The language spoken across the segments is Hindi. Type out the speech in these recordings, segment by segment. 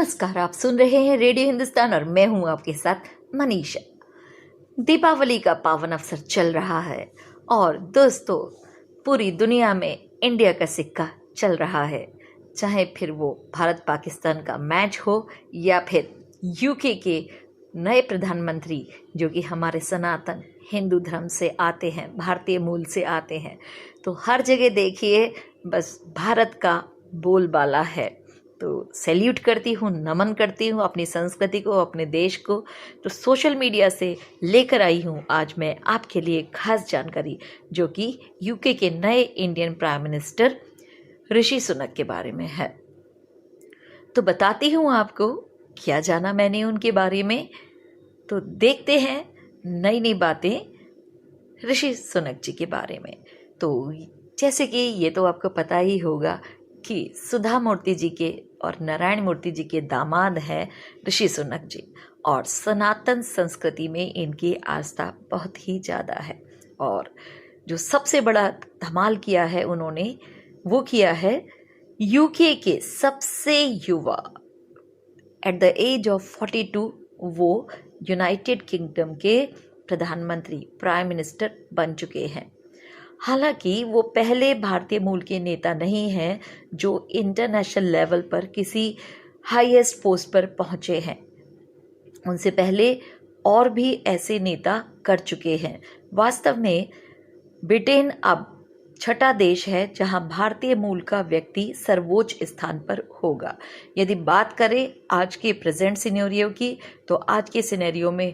नमस्कार, आप सुन रहे हैं रेडियो हिंदुस्तान और मैं हूं आपके साथ मनीषा। दीपावली का पावन अवसर चल रहा है और दोस्तों पूरी दुनिया में इंडिया का सिक्का चल रहा है। चाहे फिर वो भारत पाकिस्तान का मैच हो या फिर यूके के नए प्रधानमंत्री जो कि हमारे सनातन हिंदू धर्म से आते हैं, भारतीय मूल से आते हैं, तो हर जगह देखिए बस भारत का बोलबाला है। तो सैल्यूट करती हूँ, नमन करती हूँ अपनी संस्कृति को, अपने देश को। तो सोशल मीडिया से लेकर आई हूँ आज मैं आपके लिए खास जानकारी जो कि यूके के नए Indian prime minister Rishi Sunak के बारे में है। तो बताती हूँ आपको क्या जाना मैंने उनके बारे में। तो देखते हैं नई नई बातें ऋषि सुनक जी के बारे में। तो जैसे कि ये तो आपको पता ही होगा कि सुधा मूर्ति जी के और नारायण मूर्ति जी के दामाद हैं ऋषि सुनक जी, और सनातन संस्कृति में इनकी आस्था बहुत ही ज़्यादा है। और जो सबसे बड़ा धमाल किया है उन्होंने, वो किया है यूके के सबसे युवा एट द एज ऑफ 42 वो यूनाइटेड किंगडम के प्रधानमंत्री प्राइम मिनिस्टर बन चुके हैं। हालांकि वो पहले भारतीय मूल के नेता नहीं हैं जो इंटरनेशनल लेवल पर किसी हाईएस्ट पोस्ट पर पहुंचे हैं। उनसे पहले और भी ऐसे नेता कर चुके हैं। वास्तव में ब्रिटेन अब छठा देश है जहां भारतीय मूल का व्यक्ति सर्वोच्च स्थान पर होगा। यदि बात करें आज के प्रेजेंट सिनेरियो की, तो आज के सिनेरियो में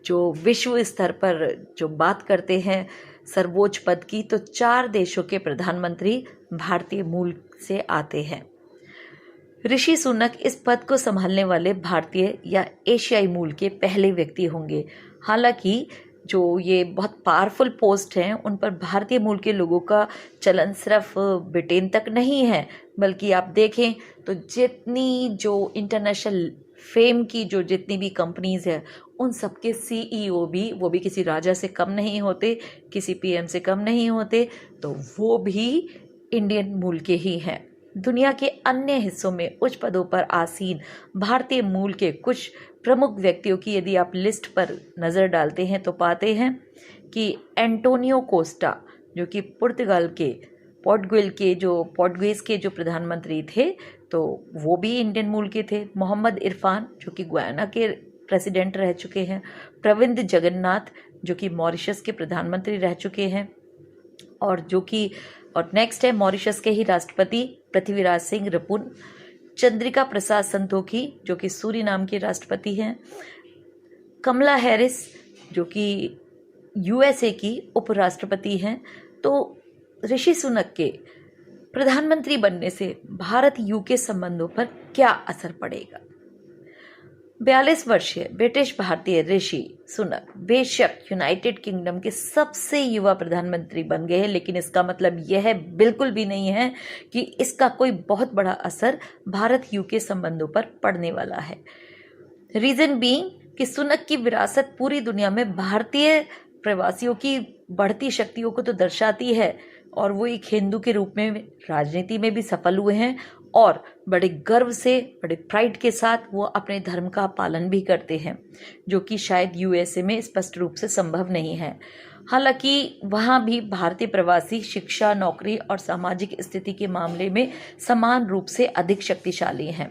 जो विश्व स्तर पर जो बात करते हैं सर्वोच्च पद की, तो 4 देशों के प्रधानमंत्री भारतीय मूल से आते हैं। ऋषि सुनक इस पद को संभालने वाले भारतीय या एशियाई मूल के पहले व्यक्ति होंगे। हालांकि जो ये बहुत पावरफुल पोस्ट हैं उन पर भारतीय मूल के लोगों का चलन सिर्फ ब्रिटेन तक नहीं है, बल्कि आप देखें तो जितनी जो इंटरनेशनल फेम की जो जितनी भी कंपनीज है उन सबके सीईओ भी, वो भी किसी राजा से कम नहीं होते, किसी पीएम से कम नहीं होते, तो वो भी इंडियन मूल के ही हैं। दुनिया के अन्य हिस्सों में उच्च पदों पर आसीन भारतीय मूल के कुछ प्रमुख व्यक्तियों की यदि आप लिस्ट पर नज़र डालते हैं तो पाते हैं कि एंटोनियो कोस्टा जो कि पुर्तगाल के पोर्टुगीज के जो प्रधानमंत्री थे, तो वो भी इंडियन मूल के थे। मोहम्मद इरफान जो कि गुयाना के प्रेसिडेंट रह चुके हैं। प्रविंद जगन्नाथ जो कि मॉरिशस के प्रधानमंत्री रह चुके हैं। और नेक्स्ट है मॉरिशस के ही राष्ट्रपति पृथ्वीराज सिंह रपून। चंद्रिका प्रसाद संतोखी जो कि सूरीनाम के राष्ट्रपति हैं। कमला हैरिस जो कि यूएसए की उपराष्ट्रपति हैं। तो ऋषि सुनक के प्रधानमंत्री बनने से भारत यूके संबंधों पर क्या असर पड़ेगा। 42 वर्षीय ब्रिटिश भारतीय ऋषि सुनक बेशक यूनाइटेड किंगडम के सबसे युवा प्रधानमंत्री बन गए हैं, लेकिन इसका मतलब यह बिल्कुल भी नहीं है कि इसका कोई बहुत बड़ा असर भारत यूके संबंधों पर पड़ने वाला है। रीजन बीइंग कि सुनक की विरासत पूरी दुनिया में भारतीय प्रवासियों की बढ़ती शक्तियों को तो दर्शाती है, और वो एक हिंदू के रूप में राजनीति में भी सफल हुए हैं और बड़े गर्व से, बड़े प्राइड के साथ वो अपने धर्म का पालन भी करते हैं, जो कि शायद यूएसए में स्पष्ट रूप से संभव नहीं है। हालांकि वहाँ भी भारतीय प्रवासी शिक्षा, नौकरी और सामाजिक स्थिति के मामले में समान रूप से अधिक शक्तिशाली हैं।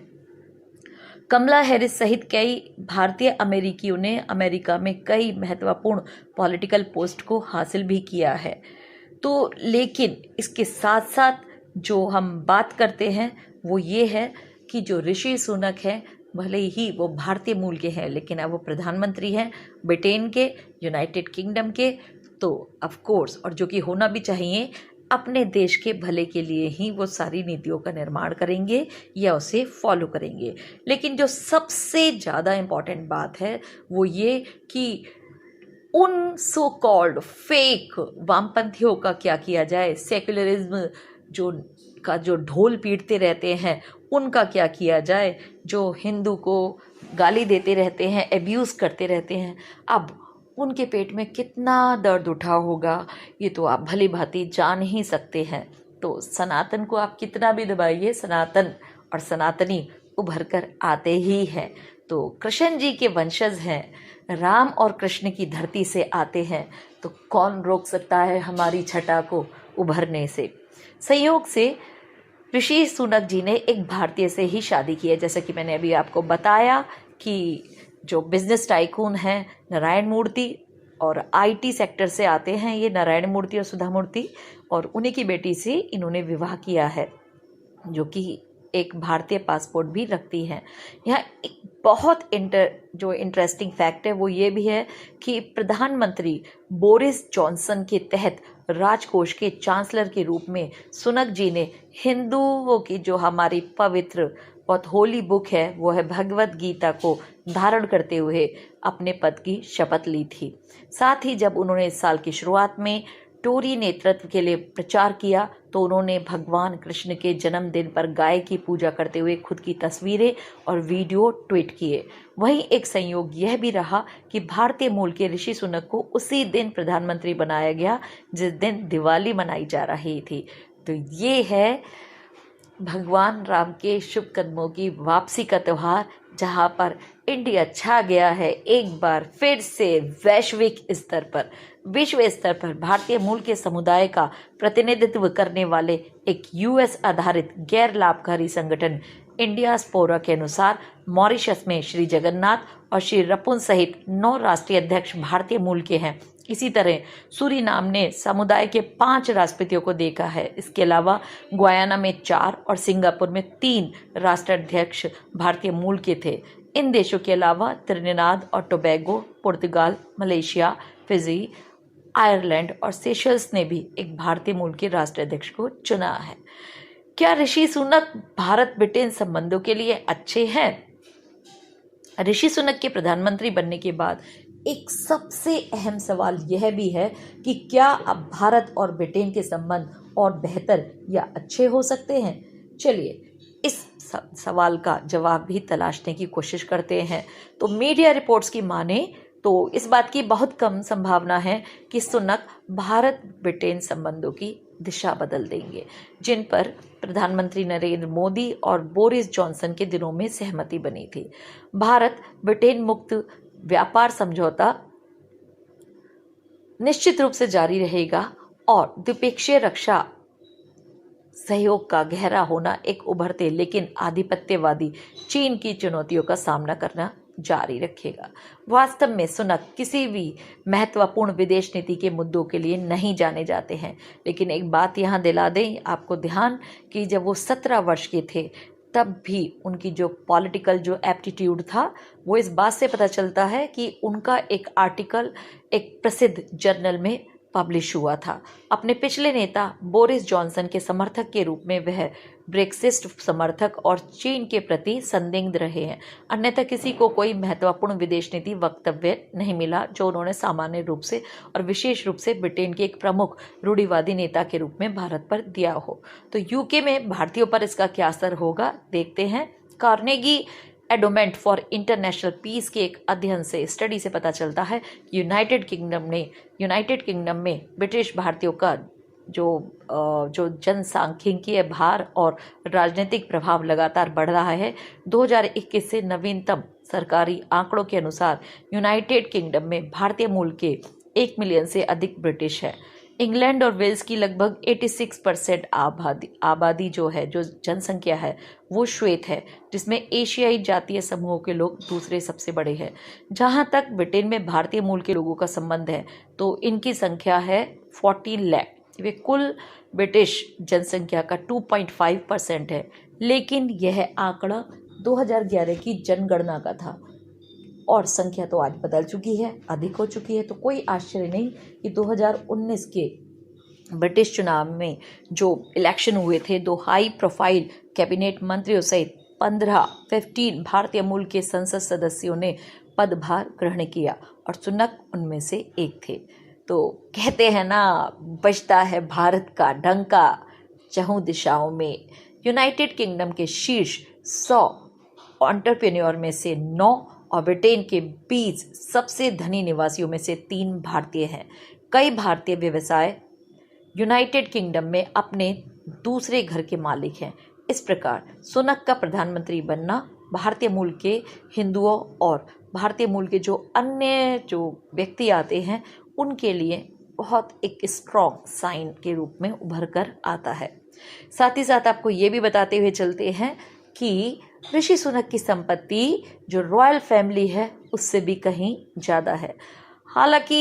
कमला हैरिस सहित कई भारतीय अमेरिकियों ने अमेरिका में कई महत्वपूर्ण पॉलिटिकल पोस्ट को हासिल भी किया है। तो लेकिन इसके साथ साथ जो हम बात करते हैं वो ये है कि जो ऋषि सुनक हैं, भले ही वो भारतीय मूल के हैं, लेकिन अब वो प्रधानमंत्री हैं ब्रिटेन के, यूनाइटेड किंगडम के। तो ऑफ कोर्स, और जो कि होना भी चाहिए, अपने देश के भले के लिए ही वो सारी नीतियों का निर्माण करेंगे या उसे फॉलो करेंगे। लेकिन जो सबसे ज़्यादा इम्पॉर्टेंट बात है वो ये कि उन सो कॉल्ड फेक वामपंथियों का क्या किया जाए, सेक्युलरिज्म जो ढोल पीटते रहते हैं उनका क्या किया जाए, जो हिंदू को गाली देते रहते हैं, एब्यूज़ करते रहते हैं। अब उनके पेट में कितना दर्द उठा होगा ये तो आप भली भांति जान ही सकते हैं। तो सनातन को आप कितना भी दबाइए, सनातन और सनातनी उभर कर आते ही हैं। तो कृष्ण जी के वंशज हैं, राम और कृष्ण की धरती से आते हैं, तो कौन रोक सकता है हमारी छटा को उभरने से। संयोग से ऋषि सुनक जी ने एक भारतीय से ही शादी की है। जैसा कि मैंने अभी आपको बताया कि जो बिजनेस टाइकून हैं नारायण मूर्ति और आईटी सेक्टर से आते हैं ये नारायण मूर्ति और सुधा मूर्ति, और उन्हीं की बेटी से इन्होंने विवाह किया है, जो कि एक भारतीय पासपोर्ट भी रखती हैं। यहाँ एक बहुत इंटरेस्टिंग फैक्ट है, वो ये भी है कि प्रधानमंत्री बोरिस जॉनसन के तहत राजकोष के चांसलर के रूप में सुनक जी ने हिंदुओं की जो हमारी पवित्र बहुत होली बुक है वो है भगवत गीता को धारण करते हुए अपने पद की शपथ ली थी। साथ ही जब उन्होंने इस साल की शुरुआत में टोरी नेतृत्व के लिए प्रचार किया तो उन्होंने भगवान कृष्ण के जन्मदिन पर गाय की पूजा करते हुए खुद की तस्वीरें और वीडियो ट्वीट किए। वहीं एक संयोग यह भी रहा कि भारतीय मूल के ऋषि सुनक को उसी दिन प्रधानमंत्री बनाया गया जिस दिन दिवाली मनाई जा रही थी। तो ये है भगवान राम के शुभ कदमों की वापसी का त्यौहार, जहां पर इंडिया छा गया है एक बार फिर से वैश्विक स्तर पर, विश्व स्तर पर भारतीय मूल के समुदाय का प्रतिनिधित्व करने वाले एक यूएस आधारित गैर लाभकारी संगठन इंडियास्पोरा के अनुसार मॉरिशस में श्री जगन्नाथ और श्री रपुन सहित 9 राष्ट्रीय अध्यक्ष भारतीय मूल के हैं। इसी तरह सूरीनाम ने समुदाय के 5 राष्ट्रपतियों को देखा है। इसके अलावा गुयाना में 4 और सिंगापुर में 3 राष्ट्राध्यक्ष भारतीय मूल के थे। इन देशों के अलावा त्रिनिदाद और टोबैगो, पुर्तगाल, मलेशिया, फिजी, आयरलैंड और सेशल्स ने भी एक भारतीय मूल के राष्ट्राध्यक्ष को चुना है। क्या ऋषि सुनक भारत ब्रिटेन संबंधों के लिए अच्छे हैं? ऋषि सुनक के प्रधानमंत्री बनने के बाद एक सबसे अहम सवाल यह भी है कि क्या अब भारत और ब्रिटेन के संबंध और बेहतर या अच्छे हो सकते हैं? चलिए इस सवाल का जवाब भी तलाशने की कोशिश करते हैं। तो मीडिया रिपोर्ट्स की माने तो इस बात की बहुत कम संभावना है कि सुनक भारत ब्रिटेन संबंधों की दिशा बदल देंगे, जिन पर प्रधानमंत्री नरेंद्र मोदी और बोरिस जॉनसन के दिनों में सहमति बनी थी। भारत ब्रिटेन मुक्त व्यापार समझौता निश्चित रूप से जारी रहेगा और द्विपक्षीय रक्षा सहयोग का गहरा होना एक उभरते लेकिन आधिपत्यवादी चीन की चुनौतियों का सामना करना जारी रखेगा। वास्तव में सुनक किसी भी महत्वपूर्ण विदेश नीति के मुद्दों के लिए नहीं जाने जाते हैं, लेकिन एक बात यहाँ दिला दें आपको ध्यान कि जब वो 17 वर्ष के थे तब भी उनकी जो पॉलिटिकल जो एप्टीट्यूड था वो इस बात से पता चलता है कि उनका एक आर्टिकल एक प्रसिद्ध जर्नल में पब्लिश हुआ था। अपने पिछले नेता बोरिस जॉनसन के समर्थक के रूप में वह ब्रेक्सिट समर्थक और चीन के प्रति संदिग्ध रहे हैं। अन्यथा किसी को कोई महत्वपूर्ण विदेश नीति वक्तव्य नहीं मिला जो उन्होंने सामान्य रूप से और विशेष रूप से ब्रिटेन के एक प्रमुख रूढ़िवादी नेता के रूप में भारत पर दिया हो। तो यूके में भारतीयों पर इसका क्या असर होगा देखते हैं। Carnegie Endowment for International Peace के एक अध्ययन से स्टडी से पता चलता है कि यूनाइटेड किंगडम में ब्रिटिश भारतीयों का जो जनसांख्यिकीय भार और राजनीतिक प्रभाव लगातार बढ़ रहा है। 2021 से नवीनतम सरकारी आंकड़ों के अनुसार यूनाइटेड किंगडम में भारतीय मूल के 1 मिलियन से अधिक ब्रिटिश है। इंग्लैंड और वेल्स की लगभग 86% आबादी जो जनसंख्या है वो श्वेत है, जिसमें एशियाई जातीय समूहों के लोग दूसरे सबसे बड़े हैं। जहां तक ब्रिटेन में भारतीय मूल के लोगों का संबंध है तो इनकी संख्या है 14 लाख। वे कुल ब्रिटिश जनसंख्या का 2.5% है, लेकिन यह आंकड़ा 2011 की जनगणना का था और संख्या तो आज बदल चुकी है, अधिक हो चुकी है। तो कोई आश्चर्य नहीं कि 2019 के ब्रिटिश चुनाव में जो इलेक्शन हुए थे 2 हाई प्रोफाइल कैबिनेट मंत्रियों सहित 15 भारतीय मूल के संसद सदस्यों ने पदभार ग्रहण किया और सुनक उनमें से एक थे। तो कहते हैं ना, बजता है भारत का डंका चहुं दिशाओं में। यूनाइटेड किंगडम के शीर्ष 100 एंटरप्रेन्योर में से 9 और ब्रिटेन के 20 सबसे धनी निवासियों में से 3 भारतीय हैं। कई भारतीय व्यवसाय यूनाइटेड किंगडम में अपने दूसरे घर के मालिक हैं। इस प्रकार सुनक का प्रधानमंत्री बनना भारतीय मूल के हिंदुओं और भारतीय मूल के जो अन्य जो व्यक्ति आते हैं उनके लिए बहुत एक स्ट्रॉन्ग साइन के रूप में उभर कर आता है। साथ ही साथ आपको ये भी बताते हुए चलते हैं कि ऋषि सुनक की संपत्ति जो रॉयल फैमिली है उससे भी कहीं ज़्यादा है। हालांकि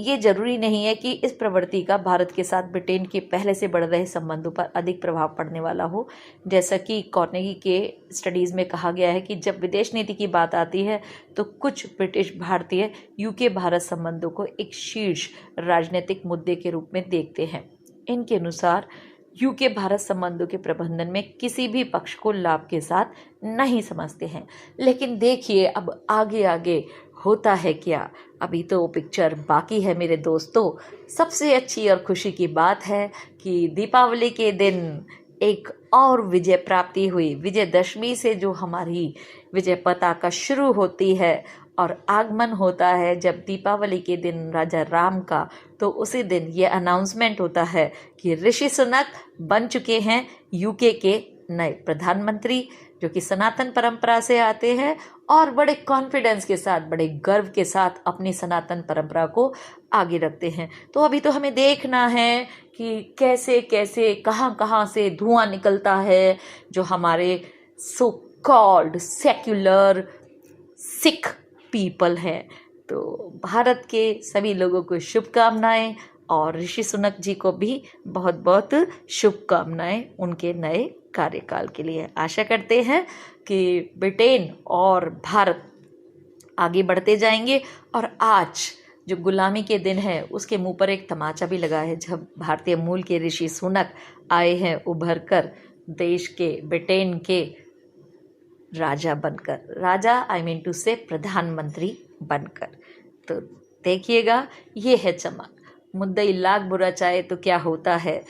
ये जरूरी नहीं है कि इस प्रवृत्ति का भारत के साथ ब्रिटेन के पहले से बढ़ रहे संबंधों पर अधिक प्रभाव पड़ने वाला हो। जैसा कि कार्नेगी के स्टडीज़ में कहा गया है कि जब विदेश नीति की बात आती है तो कुछ ब्रिटिश भारतीय यूके भारत संबंधों को एक शीर्ष राजनीतिक मुद्दे के रूप में देखते हैं। इनके अनुसार यूके भारत संबंधों के प्रबंधन में किसी भी पक्ष को लाभ के साथ नहीं समझते हैं। लेकिन देखिए अब आगे आगे होता है क्या, अभी तो पिक्चर बाकी है मेरे दोस्तों। सबसे अच्छी और खुशी की बात है कि दीपावली के दिन एक और विजय प्राप्ति हुई। विजयदशमी से जो हमारी विजय पताका शुरू होती है और आगमन होता है जब दीपावली के दिन राजा राम का, तो उसी दिन ये अनाउंसमेंट होता है कि ऋषि सुनक बन चुके हैं यूके के नए प्रधानमंत्री, जो कि सनातन परंपरा से आते हैं और बड़े कॉन्फिडेंस के साथ, बड़े गर्व के साथ अपनी सनातन परंपरा को आगे रखते हैं। तो अभी तो हमें देखना है कि कैसे कैसे कहाँ कहाँ से धुआं निकलता है। जो हमारे so called secular Sikh people हैं, तो भारत के सभी लोगों को शुभकामनाएं और ऋषि सुनक जी को भी बहुत बहुत शुभकामनाएं उनके नए कार्यकाल के लिए। आशा करते हैं कि ब्रिटेन और भारत आगे बढ़ते जाएंगे। और आज जो गुलामी के दिन है उसके मुंह पर एक तमाचा भी लगा है जब भारतीय मूल के ऋषि सुनक आए हैं उभर कर देश के ब्रिटेन के राजा बनकर, राजा आई मीन टू से प्रधानमंत्री बनकर। तो देखिएगा ये है चमक। मुद्दई लाख बुरा चाहे तो क्या होता है,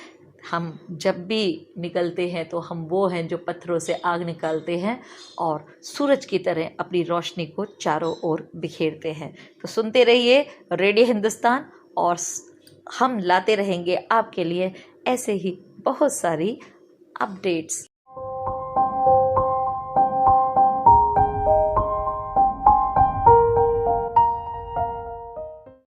हम जब भी निकलते हैं तो हम वो हैं जो पत्थरों से आग निकालते हैं और सूरज की तरह अपनी रोशनी को चारों ओर बिखेरते हैं। तो सुनते रहिए रेडियो हिंदुस्तान और हम लाते रहेंगे आपके लिए ऐसे ही बहुत सारी अपडेट्स